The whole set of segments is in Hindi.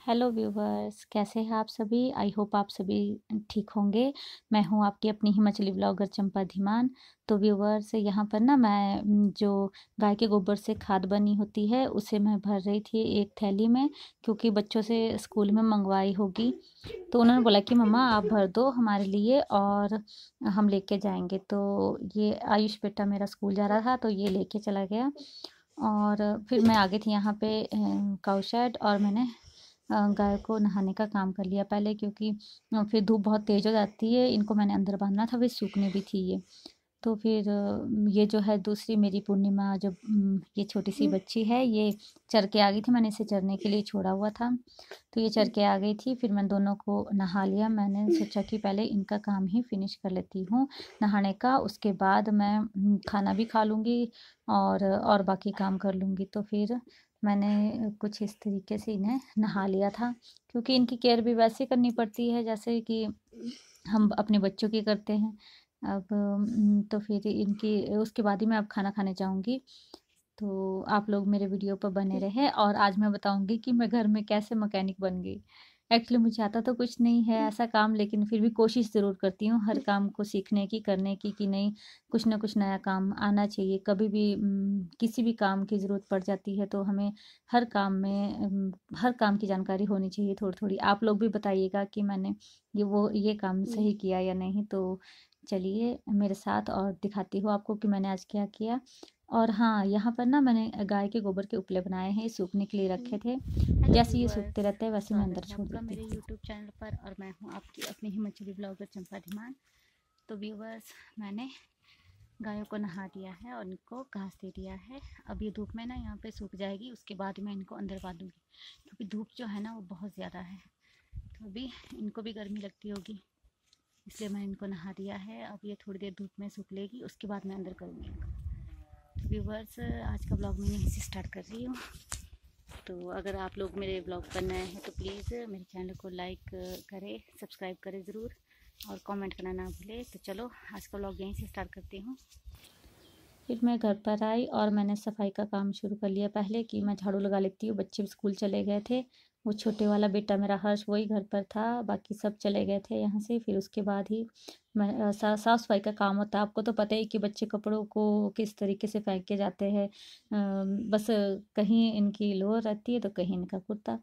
हेलो व्यूवर्स, कैसे हैं आप सभी? आई होप आप सभी ठीक होंगे। मैं हूं आपकी अपनी हिमाचली ब्लॉगर चंपा धीमान। तो व्यूवर्स, यहाँ पर ना मैं जो गाय के गोबर से खाद बनी होती है उसे मैं भर रही थी एक थैली में, क्योंकि बच्चों से स्कूल में मंगवाई होगी। तो उन्होंने बोला कि मम्मा आप भर दो हमारे लिए और हम लेके जाएंगे। तो ये आयुष बेटा मेरा स्कूल जा रहा था तो ये लेके चला गया। और फिर मैं आ गई थी यहाँ पे काऊ शेड, और मैंने गाय को नहाने का काम कर लिया पहले, क्योंकि फिर धूप बहुत तेज़ हो जाती है। इनको मैंने अंदर बांधना था, वे सूखने भी थी ये। तो फिर ये जो है दूसरी मेरी पूर्णिमा, जो ये छोटी सी बच्ची है, ये चर के आ गई थी। मैंने इसे चरने के लिए छोड़ा हुआ था, तो ये चर के आ गई थी। फिर मैं दोनों को नहा लिया। मैंने सोचा कि पहले इनका काम ही फिनिश कर लेती हूँ नहाने का, उसके बाद मैं खाना भी खा लूँगी और बाकी काम कर लूँगी। तो फिर मैंने कुछ इस तरीके से इन्हें नहा लिया था, क्योंकि इनकी केयर भी वैसे करनी पड़ती है जैसे कि हम अपने बच्चों की करते हैं। अब तो फिर इनकी उसके बाद ही मैं अब खाना खाने जाऊँगी। तो आप लोग मेरे वीडियो पर बने रहें, और आज मैं बताऊँगी कि मैं घर में कैसे मैकेनिक बन गई। एक्चुअली मुझे आता तो कुछ नहीं है ऐसा काम, लेकिन फिर भी कोशिश ज़रूर करती हूँ हर काम को सीखने की, करने की, कि नहीं कुछ ना कुछ नया काम आना चाहिए। कभी भी किसी भी काम की ज़रूरत पड़ जाती है तो हमें हर काम में हर काम की जानकारी होनी चाहिए थोड़ी-थोड़ी। आप लोग भी बताइएगा कि मैंने ये काम सही किया या नहीं। तो चलिए मेरे साथ और दिखाती हूँ आपको कि मैंने आज क्या किया। और हाँ, यहाँ पर ना मैंने गाय के गोबर के उपले बनाए हैं, सूखने के लिए रखे थे। हेलो जैसे ये व्यूअर्स, सूखते रहते हैं वैसे मैं अंदर स्वागत है छोड़ आपका देती मेरे हूँ। यूट्यूब चैनल पर। और मैं हूँ आपकी अपनी हिमाचली ब्लॉगर चंपा धीमान। तो व्यूअर्स, मैंने गायों को नहा दिया है और इनको घास दे दिया है। अब ये धूप में ना यहाँ पे सूख जाएगी, उसके बाद मैं इनको अंदर बांधूंगी, क्योंकि धूप जो है ना वो बहुत ज़्यादा है। तो अभी इनको भी गर्मी लगती होगी, इसलिए मैं इनको नहा दिया है। अब ये थोड़ी देर धूप में सूख लेगी, उसके बाद मैं अंदर करूँगी इनको। तो व्यूअर्स, आज का ब्लॉग मैं यहीं से स्टार्ट कर रही हूँ। तो अगर आप लोग मेरे ब्लॉग पर नए हैं तो प्लीज़ मेरे चैनल को लाइक करें, सब्सक्राइब करें ज़रूर, और कमेंट करना ना भूलें। तो चलो आज का ब्लॉग यहीं से स्टार्ट करती हूँ। फिर मैं घर पर आई और मैंने सफाई का काम शुरू कर लिया पहले, कि मैं झाड़ू लगा लेती हूँ। बच्चे स्कूल चले गए थे। वो छोटे वाला बेटा मेरा हर्ष वही घर पर था, बाकी सब चले गए थे यहाँ से। फिर उसके बाद ही मैं साफ़ सफाई का काम होता है। आपको तो पता ही कि बच्चे कपड़ों को किस तरीके से फेंक के जाते हैं। बस कहीं इनकी लोअर रहती है तो कहीं इनका कुर्ता।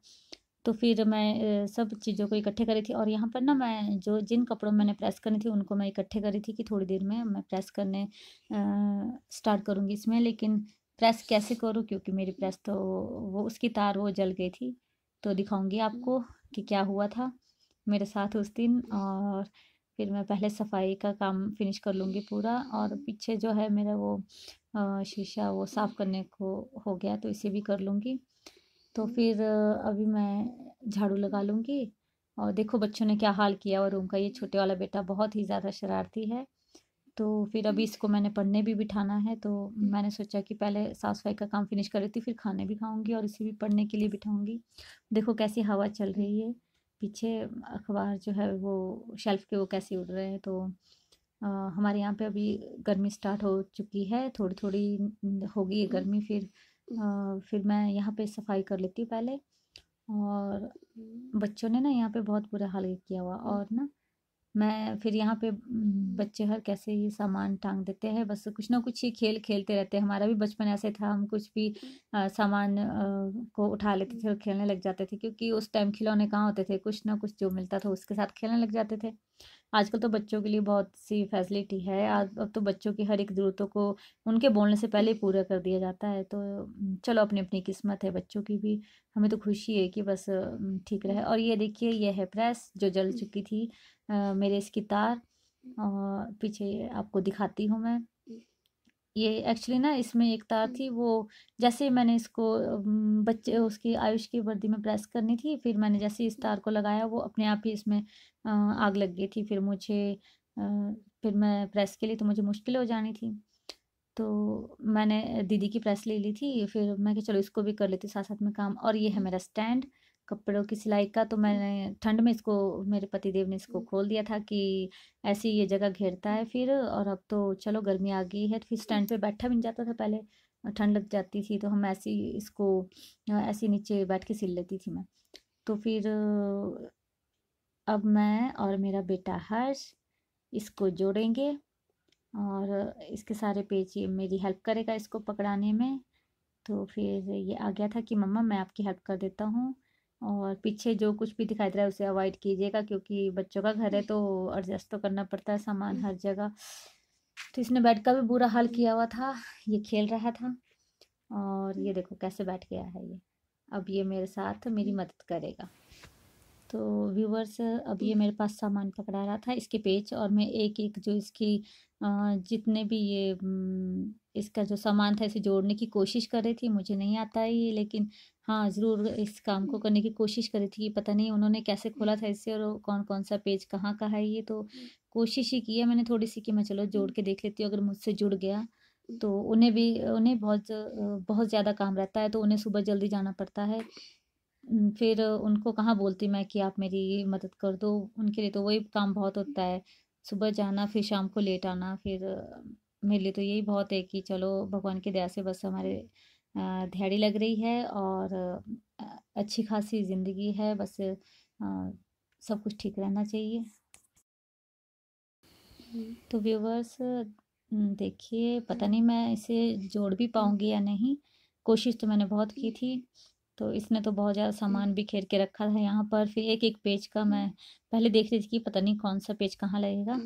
तो फिर मैं सब चीज़ों को इकट्ठे करी थी, और यहाँ पर ना मैं जो जिन कपड़ों में मैंने प्रेस करनी थी उनको मैं इकट्ठे करी थी, कि थोड़ी देर में मैं प्रेस करने स्टार्ट करूँगी इसमें। लेकिन प्रेस कैसे करूँ, क्योंकि मेरी प्रेस तो वो उसकी तार वो जल गई थी। तो दिखाऊंगी आपको कि क्या हुआ था मेरे साथ उस दिन। और फिर मैं पहले सफाई का काम फिनिश कर लूँगी पूरा, और पीछे जो है मेरा वो शीशा वो साफ़ करने को हो गया, तो इसे भी कर लूँगी। तो फिर अभी मैं झाड़ू लगा लूँगी। और देखो बच्चों ने क्या हाल किया हुआ रूम का। ये छोटे वाला बेटा बहुत ही ज़्यादा शरारती है। तो फिर अभी इसको मैंने पढ़ने भी बिठाना है, तो मैंने सोचा कि पहले साफ सफाई का काम फिनिश कर लेती हूँ, फिर खाने भी खाऊंगी और इसे भी पढ़ने के लिए बिठाऊंगी। देखो कैसी हवा चल रही है पीछे। अखबार जो है वो शेल्फ के वो कैसे उड़ रहे हैं। तो हमारे यहाँ पे अभी गर्मी स्टार्ट हो चुकी है, थोड़ी थोड़ी होगी ये गर्मी। फिर मैं यहाँ पे सफाई कर लेती हूँ पहले। और बच्चों ने ना यहाँ पे बहुत बुरा हाल किया हुआ। और ना मैं फिर यहाँ पे बच्चे हर कैसे ये सामान टांग देते हैं, बस कुछ ना कुछ ही खेल खेलते रहते हैं। हमारा भी बचपन ऐसे था, हम कुछ भी सामान को उठा लेते थे और खेलने लग जाते थे, क्योंकि उस टाइम खिलौने कहाँ होते थे, कुछ ना कुछ जो मिलता था उसके साथ खेलने लग जाते थे। आजकल तो बच्चों के लिए बहुत सी फैसिलिटी है। आज अब तो बच्चों की हर एक ज़रूरतों को उनके बोलने से पहले ही पूरा कर दिया जाता है। तो चलो अपनी अपनी किस्मत है बच्चों की भी। हमें तो खुशी है कि बस ठीक रहे। और ये देखिए, ये है प्रेस जो जल चुकी थी, मेरे इसकी तार। और पीछे आपको दिखाती हूँ मैं। ये एक्चुअली ना इसमें एक तार थी, वो जैसे ही मैंने इसको बच्चे उसकी आयुष की वर्दी में प्रेस करनी थी, फिर मैंने जैसे इस तार को लगाया वो अपने आप ही इसमें आग लग गई थी। अ, फिर मैं प्रेस के लिए तो मुझे मुश्किल हो जानी थी। तो मैंने दीदी की प्रेस ले ली थी, फिर मैं कि चलो इसको भी कर लेती साथ साथ में काम। और ये है मेरा स्टैंड कपड़ों की सिलाई का। तो मैंने ठंड में इसको, मेरे पतिदेव ने इसको खोल दिया था कि ऐसी ये जगह घेरता है फिर। और अब तो चलो गर्मी आ गई है, तो फिर स्टैंड पे बैठा भी नहीं जाता था पहले, ठंड लग जाती थी। तो हम ऐसे ही इसको ऐसे ही नीचे बैठ के सिल लेती थी मैं। तो फिर अब मैं और मेरा बेटा हर्ष इसको जोड़ेंगे और इसके सारे पेज ये मेरी हेल्प करेगा इसको पकड़ाने में। तो फिर ये आ गया था कि मम्मा मैं आपकी हेल्प कर देता हूँ, और पीछे जो कुछ भी दिखाई दे रहा है उसे अवॉइड कीजिएगा, क्योंकि बच्चों का घर है तो एडजस्ट तो करना पड़ता है सामान हर जगह। तो इसने बेड का भी बुरा हाल किया हुआ था, ये खेल रहा था और ये देखो कैसे बैठ गया है ये। अब ये मेरे साथ मेरी मदद करेगा। तो व्यूवर्स अब ये मेरे पास सामान पकड़ा रहा था, इसके पेज, और मैं एक एक जो इसकी जितने भी ये इसका जो सामान था इसे जोड़ने की कोशिश कर रही थी। मुझे नहीं आता है ये, लेकिन हाँ ज़रूर इस काम को करने की कोशिश कर रही थी। पता नहीं उन्होंने कैसे खोला था इससे और कौन कौन सा पेज कहाँ का है, ये तो कोशिश ही की है मैंने थोड़ी सी कि मैं चलो जोड़ के देख लेती हूँ, अगर मुझसे जुड़ गया तो। उन्हें बहुत ज़्यादा काम रहता है, तो उन्हें सुबह जल्दी जाना पड़ता है। फिर उनको कहाँ बोलती मैं कि आप मेरी मदद कर दो, उनके लिए तो वही काम बहुत होता है, सुबह जाना फिर शाम को लेट आना। फिर मेरे लिए तो यही बहुत है कि चलो भगवान की दया से बस हमारे दिहाड़ी लग रही है और अच्छी खासी ज़िंदगी है, बस सब कुछ ठीक रहना चाहिए। तो व्यूवर्स देखिए, पता नहीं मैं इसे जोड़ भी पाऊँगी या नहीं, कोशिश तो मैंने बहुत की थी। तो इसने तो बहुत ज़्यादा सामान बिखेर के रखा था यहाँ पर। फिर एक एक पेज का मैं पहले देख रही थी कि पता नहीं कौन सा पेज कहाँ लगेगा।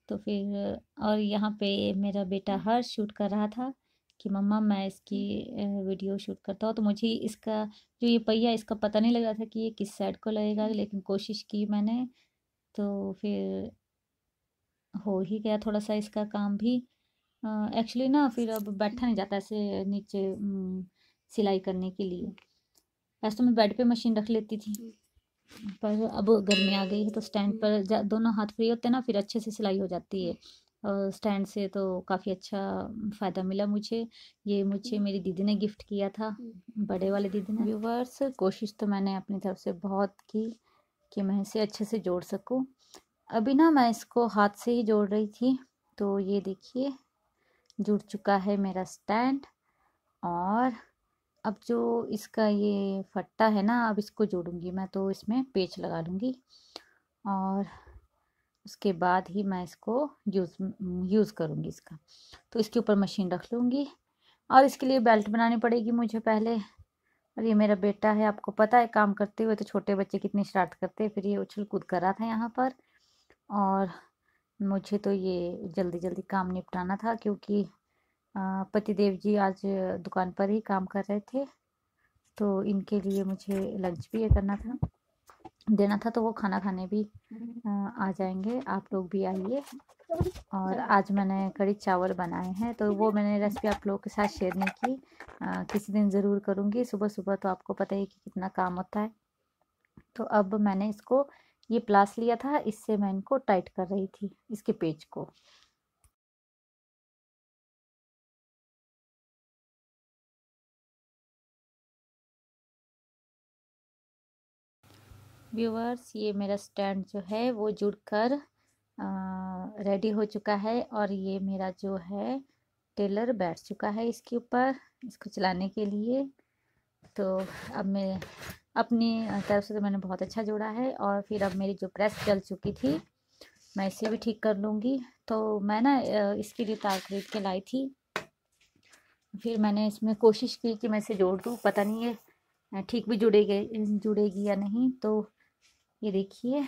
तो फिर और यहाँ पे मेरा बेटा हर्ष शूट कर रहा था कि मम्मा मैं इसकी वीडियो शूट करता हूँ। तो मुझे इसका जो ये पहिया इसका पता नहीं लग रहा था कि ये किस साइड को लगेगा, लेकिन कोशिश की मैंने, तो फिर हो ही गया थोड़ा सा इसका काम भी। एक्चुअली ना फिर अब बैठा नहीं जाता ऐसे नीचे सिलाई करने के लिए। वैसे तो मैं बेड पे मशीन रख लेती थी, पर अब गर्मी आ गई है तो स्टैंड पर दोनों हाथ फ्री होते हैं ना, फिर अच्छे से सिलाई हो जाती है। और स्टैंड से तो काफ़ी अच्छा फ़ायदा मिला मुझे। ये मुझे मेरी दीदी ने गिफ्ट किया था, बड़े वाले दीदी ने। व्यूवर्स कोशिश तो मैंने अपनी तरफ से बहुत की कि मैं इसे अच्छे से जोड़ सकूं। अभी ना मैं इसको हाथ से ही जोड़ रही थी, तो ये देखिए जुड़ चुका है मेरा स्टैंड। और अब जो इसका ये फट्टा है ना, अब इसको जोड़ूंगी मैं, तो इसमें पेच लगा लूँगी और उसके बाद ही मैं इसको यूज़ करूँगी इसका। तो इसके ऊपर मशीन रख लूँगी और इसके लिए बेल्ट बनानी पड़ेगी मुझे पहले। और ये मेरा बेटा है, आपको पता है काम करते हुए तो छोटे बच्चे कितनी शरारत करते हैं। फिर ये उछल कूद कर रहा था यहाँ पर, और मुझे तो ये जल्दी जल्दी काम निपटाना था, क्योंकि पतिदेव जी आज दुकान पर ही काम कर रहे थे, तो इनके लिए मुझे लंच भी ये करना था, देना था। तो वो खाना खाने भी आ जाएंगे, आप लोग भी आइए। और आज मैंने कढ़ी चावल बनाए हैं, तो वो मैंने रेसिपी आप लोगों के साथ शेयर नहीं की, किसी दिन ज़रूर करूँगी। सुबह सुबह तो आपको पता ही कि कितना काम होता है। तो अब मैंने इसको ये प्लास लिया था, इससे मैं इनको टाइट कर रही थी इसके पेज को। व्यूवर्स ये मेरा स्टैंड जो है वो जुड़कर रेडी हो चुका है, और ये मेरा जो है टेलर बैठ चुका है इसके ऊपर इसको चलाने के लिए। तो अब मैं अपनी तरफ से तो मैंने बहुत अच्छा जोड़ा है, और फिर अब मेरी जो प्रेस जल चुकी थी मैं इसे भी ठीक कर लूँगी। तो मैं ना इसके लिए तार खरीद के लाई थी, फिर मैंने इसमें कोशिश की कि मैं इसे जोड़ दूँ, पता नहीं ये ठीक भी जुड़ेगी या नहीं। तो ये देखिए,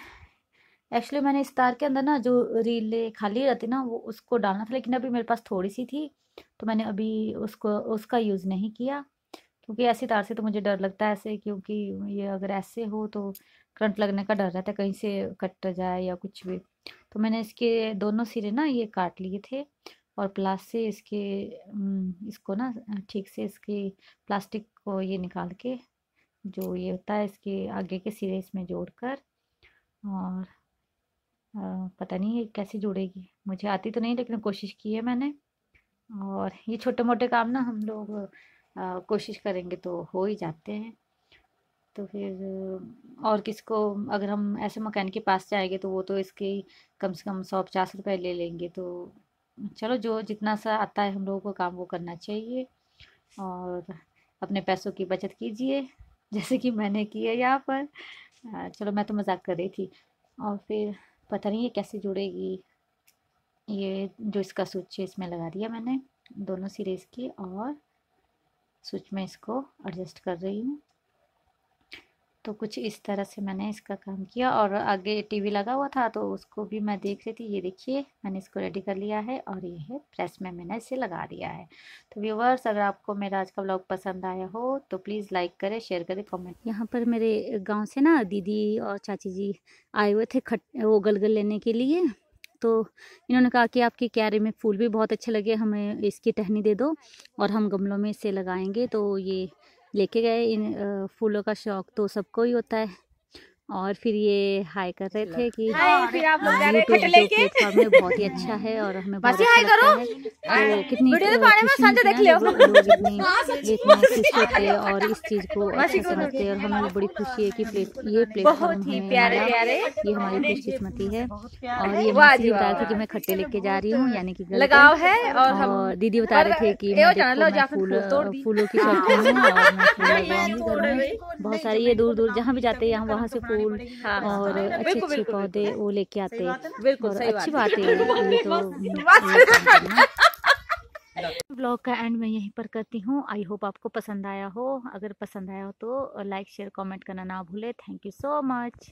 एक्चुअली मैंने इस तार के अंदर ना जो रीले खाली रहती ना वो उसको डालना था, लेकिन अभी मेरे पास थोड़ी सी थी, तो मैंने अभी उसका यूज़ नहीं किया, क्योंकि ऐसी तार से तो मुझे डर लगता है ऐसे, क्योंकि ये अगर ऐसे हो तो करंट लगने का डर रहता है, कहीं से कट जाए या कुछ भी। तो मैंने इसके दोनों सिरे ना ये काट लिए थे, और प्लास से इसको ना ठीक से इसकी प्लास्टिक को ये निकाल के, जो ये होता है इसके आगे के सिरे इसमें जोड़कर, और पता नहीं ये कैसे जुड़ेगी, मुझे आती तो नहीं लेकिन कोशिश की है मैंने। और ये छोटे मोटे काम ना हम लोग कोशिश करेंगे तो हो ही जाते हैं। तो फिर और किसको, अगर हम ऐसे मकैनिक के पास जाएंगे तो वो तो इसके कम से कम 150 रुपये ले लेंगे। तो चलो जो जितना सा आता है हम लोगों को काम वो करना चाहिए, और अपने पैसों की बचत कीजिए। जैसे कि मैंने किया यहाँ पर। चलो मैं तो मजाक कर रही थी। और फिर पता नहीं ये कैसे जुड़ेगी। ये जो इसका स्विच है इसमें लगा दिया मैंने दोनों सिरे इसकी, और स्विच में इसको एडजस्ट कर रही हूँ। तो कुछ इस तरह से मैंने इसका काम किया। और आगे टीवी लगा हुआ था तो उसको भी मैं देख रही थी। ये देखिए मैंने इसको रेडी कर लिया है और ये है प्रेस में मैंने इसे लगा दिया है। तो व्यूवर्स, अगर आपको मेरा आज का व्लॉग पसंद आया हो तो प्लीज़ लाइक करें, शेयर करें, कमेंट। यहाँ पर मेरे गांव से ना दीदी और चाची जी आए हुए थे वो गलगल लेने के लिए। तो इन्होंने कहा कि आपकी क्यारी में फूल भी बहुत अच्छे लगे, हमें इसकी टहनी दे दो और हम गमलों में इसे लगाएंगे। तो ये लेके गए। इन फूलों का शौक तो सबको ही होता है। और फिर ये हाई कर रहे थे कि फिर आप लोग जा रहे यूट्यूब हैं जो लेके। प्लेटफॉर्म है बहुत ही अच्छा है और हमें बहुत मासी अच्छा हाय लगता करो। है। तो कितनी वीडियो तो पाने में खुशी संजय मिलती देख लियो। है ना जब लोग इतने खुश होते हैं और इस चीज़ को अच्छा समझते हैं। और हमें भी बड़ी खुशी है कि ये प्लेटफॉर्म बहुत ही हमें प्यारे मिला। प्यारे ये हमारी खुशकिस्मती है। और ये वाह मासी जी बता वाह। रही थी कि मैं खट्टे लेके जा रही हूँ, यानी कि लगाव है। और हम और दीदी बता रहे थे कि मैं देखो मैं फूलों की शौकीन हूँ और मैं फूल लगाऊंगी घर में बहुत सारी। ये दूर दूर जहाँ भी जाते हैं यहाँ वहाँ से फूल और अच्छे अच्छे पौधे वो लेके आते हैं। और अच्छी बात है ये तो ब्लॉग का एंड मैं यहीं पर करती हूँ। आई होप आपको पसंद आया हो। अगर पसंद आया हो तो लाइक शेयर कमेंट करना ना भूले। Thank you so much.